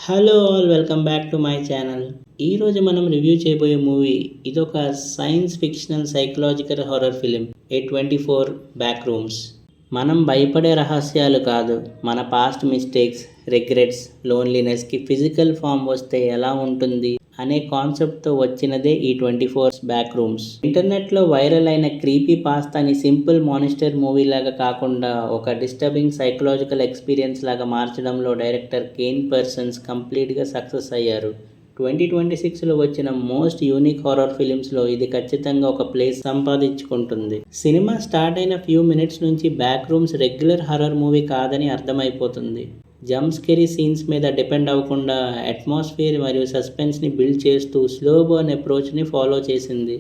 Hello all welcome back to my channel. ఈరోజు మనం review చేయబోయే మూవీ ఇదొక science fictional psychological horror film A24 back rooms. మనం భయపడే రహస్యాలు కాదు, మన పాస్ట్ మిస్టేక్స్, రిగ్రెట్స్, లోన్లీనెస్కి ఫిజికల్ ఫామ్ వస్తే ఎలా ఉంటుంది అనే కాన్సెప్ట్తో వచ్చినదే ఈ 24 బ్యాక్ రూమ్స్. ఇంటర్నెట్లో వైరల్ అయిన క్రీపీ పాస్తాని సింపుల్ మానిస్టర్ మూవీ లాగా కాకుండా ఒక డిస్టర్బింగ్ సైకలాజికల్ ఎక్స్పీరియన్స్ లాగా మార్చడంలో డైరెక్టర్ కేన్ పర్సన్స్ కంప్లీట్గా సక్సెస్ అయ్యారు. 2026లో వచ్చిన మోస్ట్ యూనిక్ హారర్ ఫిలిమ్స్లో ఇది ఖచ్చితంగా ఒక ప్లేస్ సంపాదించుకుంటుంది. సినిమా స్టార్ట్ అయిన ఫ్యూ మినిట్స్ నుంచి back rooms regular horror movie కాదని అర్థమైపోతుంది. జంప్ స్కేరీ సీన్స్ మీద డిపెండ్ అవ్వకుండా అట్మాస్ఫియర్ మరియు సస్పెన్స్ని బిల్డ్ చేస్తూ స్లో బర్న్ అప్రోచ్ని ఫాలో చేసింది.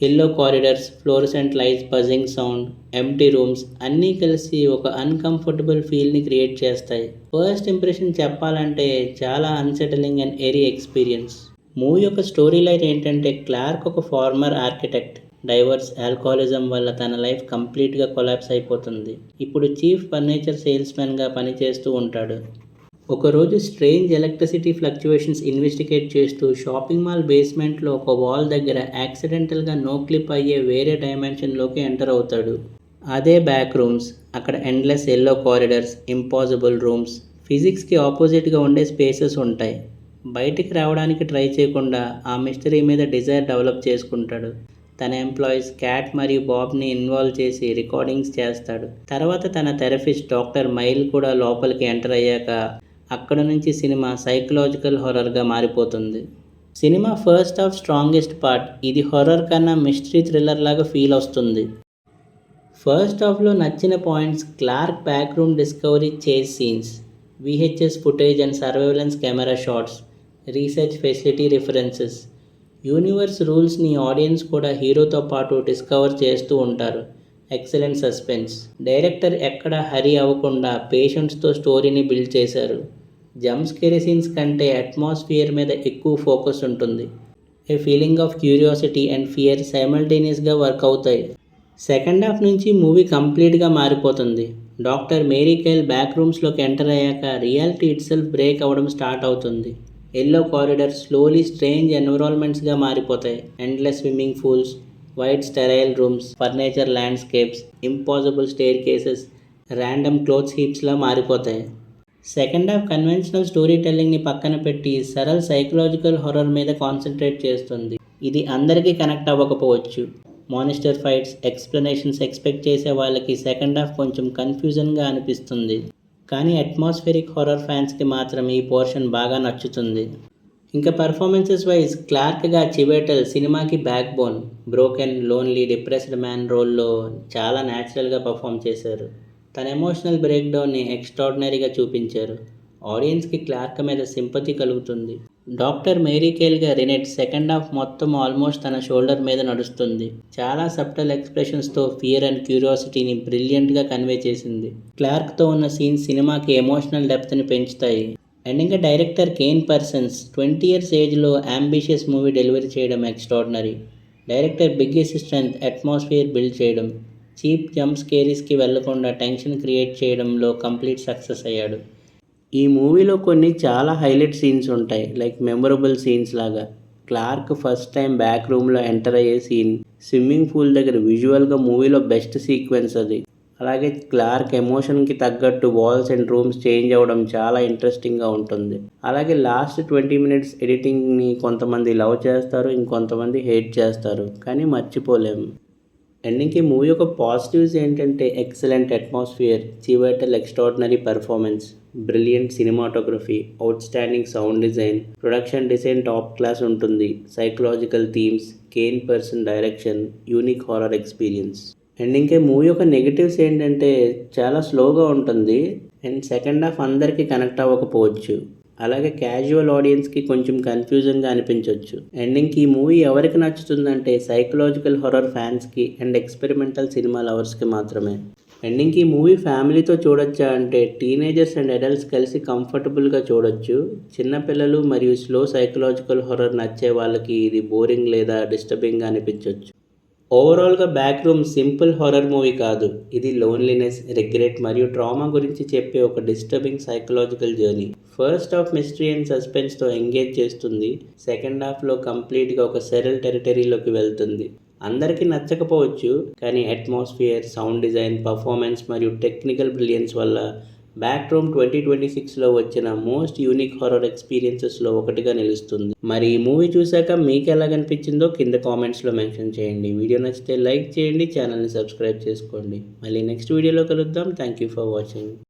Yellow corridors, fluorescent lights, buzzing sound, empty rooms అన్నీ కలిసి ఒక అన్కంఫర్టబుల్ ఫీల్ని క్రియేట్ చేస్తాయి. ఫస్ట్ ఇంప్రెషన్ చెప్పాలంటే చాలా అన్సెటిలింగ్ అండ్ ఎరీ ఎక్స్పీరియన్స్. మూవీ యొక్క స్టోరీ లైన్ ఏంటంటే, క్లార్క్ ఒక ఫార్మర్ ఆర్కిటెక్ట్. డైవర్స్ ఆల్కహాలిజం వల్ల తన లైఫ్ కంప్లీట్గా కొలాప్స్ అయిపోతుంది. ఇప్పుడు చీఫ్ ఫర్నిచర్ సేల్స్మెన్గా పనిచేస్తూ ఉంటాడు. ఒకరోజు స్ట్రేంజ్ ఎలక్ట్రిసిటీ ఫ్లక్చువేషన్స్ ఇన్వెస్టిగేట్ చేస్తూ షాపింగ్ మాల్ బేస్మెంట్లో ఒక వాల్ దగ్గర యాక్సిడెంటల్గా నో క్లిప్ అయ్యే వేరే డైమెన్షన్లోకి ఎంటర్ అవుతాడు. అదే బ్యాక్ రూమ్స్. అక్కడ endless yellow corridors, impossible rooms, ఫిజిక్స్కి ఆపోజిట్గా ఉండే స్పేసెస్ ఉంటాయి. బయటికి రావడానికి ట్రై చేయకుండా ఆ మిస్టరీ మీద డిజైర్ డెవలప్ చేసుకుంటాడు. తన ఎంప్లాయీస్ క్యాట్ మరియు బాబ్ని ఇన్వాల్వ్ చేసి రికార్డింగ్స్ చేస్తాడు. తర్వాత తన థెరపిస్ట్ డాక్టర్ మైల్ కూడా లోపలికి ఎంటర్ అయ్యాక అక్కడ నుంచి సినిమా సైకలాజికల్ హారర్గా మారిపోతుంది. Cinema first half strongest part. ఇది హారర్ కన్నా మిస్టరీ థ్రిల్లర్ లాగా ఫీల్ వస్తుంది. ఫస్ట్ హాఫ్లో నచ్చిన points: Clark back room discovery chase scenes, VHS footage and surveillance camera shots, research facility references. Universe రూల్స్ని ఆడియన్స్ కూడా హీరోతో పాటు డిస్కవర్ చేస్తూ ఉంటారు. Excellent suspense. డైరెక్టర్ ఎక్కడ హరీ అవ్వకుండా పేషెన్స్తో స్టోరీని బిల్డ్ చేశారు. జంప్ స్కేరీ సీన్స్ కంటే అట్మాస్ఫియర్ మీద ఎక్కువ ఫోకస్ ఉంటుంది. A feeling of curiosity and fear సైమల్టేనియస్గా వర్క్ అవుతాయి. సెకండ్ హాఫ్ నుంచి మూవీ కంప్లీట్గా మారిపోతుంది. డాక్టర్ మేరీ కైల్ బ్యాక్ రూమ్స్లోకి ఎంటర్ అయ్యాక రియాలిటీ ఇట్సెల్ఫ్ బ్రేక్ అవ్వడం స్టార్ట్ అవుతుంది. ఎల్లో కారిడర్స్ స్లోలీ స్ట్రేంజ్ ఎన్విరాన్మెంట్స్గా మారిపోతాయి. Endless swimming pools, wide sterile rooms, furniture landscapes, impossible staircases, random clothes హీప్స్లా మారిపోతాయి. సెకండ్ హాఫ్ కన్వెన్షనల్ స్టోరీ టెల్లింగ్ని పక్కన పెట్టి సరల్ సైకలాజికల్ హారర్ మీద కాన్సన్ట్రేట్ చేస్తుంది. ఇది అందరికీ కనెక్ట్ అవ్వకపోవచ్చు. మానిస్టర్ ఫైట్స్, ఎక్స్ప్లెనేషన్స్ ఎక్స్పెక్ట్ చేసే వాళ్ళకి సెకండ్ హాఫ్ కొంచెం కన్ఫ్యూజన్గా అనిపిస్తుంది. కానీ అట్మాస్ఫిరిక్ హారర్ ఫ్యాన్స్కి మాత్రం ఈ పోర్షన్ బాగా నచ్చుతుంది. ఇంకా పర్ఫార్మెన్సెస్ వైజ్ క్లార్క్గా చివేటల్ సినిమాకి back bone. Broken, lonely, depressed man రోల్లో చాలా న్యాచురల్గా పర్ఫామ్ చేశారు. తన ఎమోషనల్ బ్రేక్ డౌన్ని ఎక్స్ట్రాడినరీగా చూపించారు. ఆడియన్స్కి క్లార్క్ మీద సింపతి కలుగుతుంది. డాక్టర్ మేరీ కేల్గా రినెట్ సెకండ్ హాఫ్ మొత్తం ఆల్మోస్ట్ తన షోల్డర్ మీద నడుస్తుంది. చాలా సబ్టల్ ఎక్స్ప్రెషన్స్తో ఫియర్ అండ్ క్యూరియాసిటీని బ్రిలియంట్గా కన్వే చేసింది. క్లార్క్తో ఉన్న సీన్స్ సినిమాకి ఎమోషనల్ డెప్త్ని పెంచుతాయి. అండ్ ఇంకా డైరెక్టర్ కేన్ పర్సన్స్ 20 years ఏజ్లో అంబిషియస్ మూవీ డెలివరీ చేయడం extraordinary. Director biggest strength atmosphere build చేయడం, చీప్ జంప్ స్కేరీస్కి వెళ్లకుండా టెన్షన్ క్రియేట్ చేయడంలో కంప్లీట్ సక్సెస్ అయ్యాడు. ఈ మూవీలో కొన్ని చాలా హైలైట్ సీన్స్ ఉంటాయి, లైక్ మెమొరబుల్ సీన్స్ లాగా క్లార్క్ ఫస్ట్ టైం బ్యాక్ రూమ్లో ఎంటర్ అయ్యే సీన్, స్విమ్మింగ్ పూల్ దగ్గర విజువల్గా మూవీలో బెస్ట్ సీక్వెన్స్ అది. అలాగే క్లార్క్ ఎమోషన్కి తగ్గట్టు వాల్స్ అండ్ రూమ్స్ చేంజ్ అవ్వడం చాలా ఇంట్రెస్టింగ్గా ఉంటుంది. అలాగే లాస్ట్ 20 minutes ఎడిటింగ్ని కొంతమంది లవ్ చేస్తారు, ఇంకొంతమంది హేట్ చేస్తారు, కానీ మర్చిపోలేము. ఎండింగ్కి మూవీ యొక్క పాజిటివ్స్ ఏంటంటే excellent atmosphere, Chiwetel extraordinary performance, brilliant cinematography, outstanding sound design, production design top class ఉంటుంది, psychological themes, Kane Parsons direction, unique horror experience. And ఇంకా మూవీ యొక్క నెగిటివ్స్ ఏంటంటే చాలా స్లోగా ఉంటుంది అండ్ సెకండ్ హాఫ్ అందరికీ కనెక్ట్ అవ్వకపోవచ్చు. అలాగే క్యాజువల్ ఆడియన్స్కి కొంచెం కన్ఫ్యూజన్గా అనిపించవచ్చు. ఎండింగ్కి ఈ మూవీ ఎవరికి నచ్చుతుందంటే సైకలాజికల్ హారర్ ఫ్యాన్స్కి అండ్ ఎక్స్పెరిమెంటల్ సినిమా లవర్స్కి మాత్రమే. ఎండింగ్కి ఈ మూవీ ఫ్యామిలీతో చూడొచ్చా అంటే టీనేజర్స్ అండ్ అడల్ట్స్ కలిసి కంఫర్టబుల్గా చూడొచ్చు. చిన్నపిల్లలు మరియు స్లో సైకలాజికల్ హారర్ నచ్చే వాళ్ళకి ఇది బోరింగ్ లేదా డిస్టర్బింగ్గా అనిపించవచ్చు. ఓవరాల్గా back room simple horror movie కాదు, ఇది లోన్లీనెస్, రిగ్రెట్ మరియు ట్రామా గురించి చెప్పే ఒక disturbing psychological journey. First half mystery and సస్పెన్స్తో ఎంగేజ్ చేస్తుంది, సెకండ్ హాఫ్లో కంప్లీట్గా ఒక సెరల్ టెరిటరీలోకి వెళ్తుంది. అందరికీ నచ్చకపోవచ్చు, కానీ అట్మాస్ఫియర్, సౌండ్ డిజైన్, పర్ఫార్మెన్స్ మరియు టెక్నికల్ బ్రిలియన్స్ వల్ల బ్యాక్ రూమ్ 2026లో వచ్చిన మోస్ట్ యూనిక్ హారర్ ఎక్స్పీరియన్సెస్లో ఒకటిగా నిలుస్తుంది. మరి ఈ మూవీ చూశాక మీకు ఎలాగనిపించిందో కింద కామెంట్స్లో మెన్షన్ చేయండి. వీడియో నచ్చితే లైక్ చేయండి, ఛానల్ని సబ్స్క్రైబ్ చేసుకోండి. మళ్ళీ నెక్స్ట్ వీడియోలో కలుద్దాం. Thank you for watching.